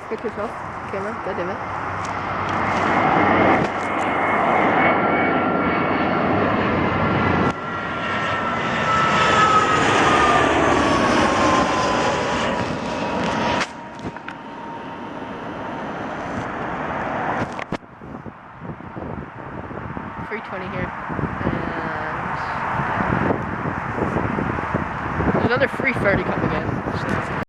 Get yourself. Camera. God damn it. $3.20 here. And there's another free 30 coming in. So.